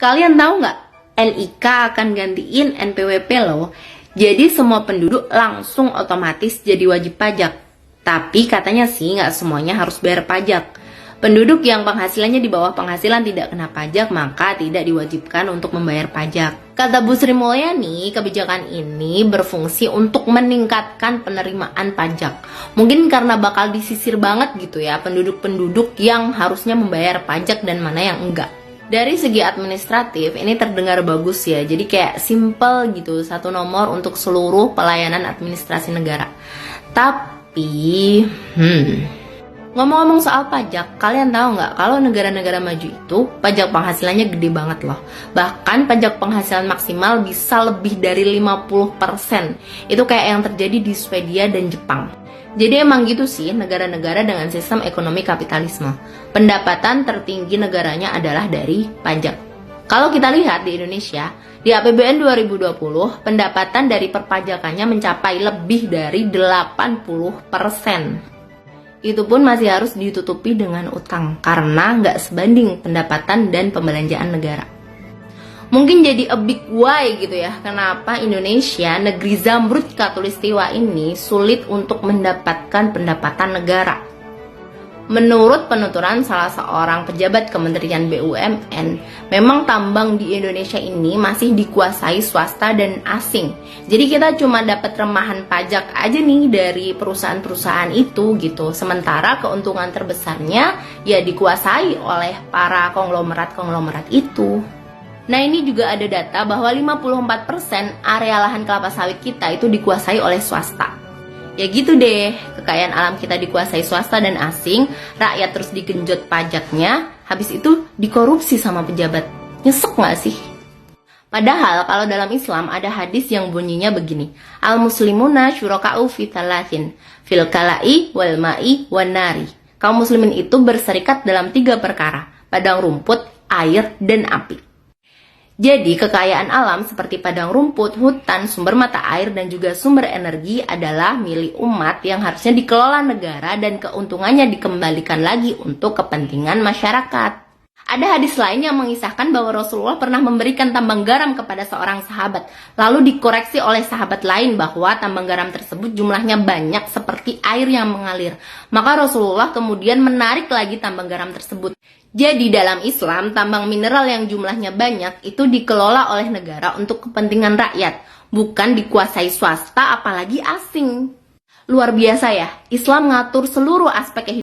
Kalian tahu nggak? NIK akan gantiin NPWP loh. Jadi semua penduduk langsung otomatis jadi wajib pajak. Tapi katanya sih nggak semuanya harus bayar pajak. Penduduk yang penghasilannya di bawah penghasilan tidak kena pajak, maka tidak diwajibkan untuk membayar pajak. Kata Bu Sri Mulyani, kebijakan ini berfungsi untuk meningkatkan penerimaan pajak. Mungkin karena bakal disisir banget gitu ya penduduk-penduduk yang harusnya membayar pajak dan mana yang enggak. Dari segi administratif ini terdengar bagus ya, jadi kayak simple gitu, satu nomor untuk seluruh pelayanan administrasi negara. Tapi, ngomong-ngomong soal pajak, kalian tahu nggak kalau negara-negara maju itu pajak penghasilannya gede banget loh. Bahkan pajak penghasilan maksimal bisa lebih dari 50%. Itu kayak yang terjadi di Swedia dan Jepang. Jadi emang gitu sih negara-negara dengan sistem ekonomi kapitalisme. Pendapatan tertinggi negaranya adalah dari pajak. Kalau kita lihat di Indonesia, di APBN 2020, pendapatan dari perpajakannya mencapai lebih dari 80%. Itu pun masih harus ditutupi dengan utang karena nggak sebanding pendapatan dan pembelanjaan negara. Mungkin jadi a big why gitu ya, kenapa Indonesia, negeri Zamrud Khatulistiwa ini sulit untuk mendapatkan pendapatan negara. Menurut penuturan salah seorang pejabat Kementerian BUMN, memang tambang di Indonesia ini masih dikuasai swasta dan asing. Jadi kita cuma dapat remahan pajak aja nih dari perusahaan-perusahaan itu gitu. Sementara keuntungan terbesarnya ya dikuasai oleh para konglomerat-konglomerat itu. Nah ini juga ada data bahwa 54% area lahan kelapa sawit kita itu dikuasai oleh swasta. Ya gitu deh, kekayaan alam kita dikuasai swasta dan asing, rakyat terus digenjot pajaknya, habis itu dikorupsi sama pejabat. Nyesek gak sih? Padahal kalau dalam Islam ada hadis yang bunyinya begini, Al-muslimuna syuraka'u fi thalathin, fil kala'i wal ma'i wan nari. Kaum muslimin itu berserikat dalam 3 perkara, padang rumput, air, dan api. Jadi kekayaan alam seperti padang rumput, hutan, sumber mata air, dan juga sumber energi adalah milik umat yang harusnya dikelola negara dan keuntungannya dikembalikan lagi untuk kepentingan masyarakat. Ada hadis lain yang mengisahkan bahwa Rasulullah pernah memberikan tambang garam kepada seorang sahabat, lalu dikoreksi oleh sahabat lain bahwa tambang garam tersebut jumlahnya banyak seperti air yang mengalir. Maka Rasulullah kemudian menarik lagi tambang garam tersebut. Jadi dalam Islam, tambang mineral yang jumlahnya banyak itu dikelola oleh negara untuk kepentingan rakyat, bukan dikuasai swasta apalagi asing. Luar biasa ya, Islam ngatur seluruh aspek kehidupan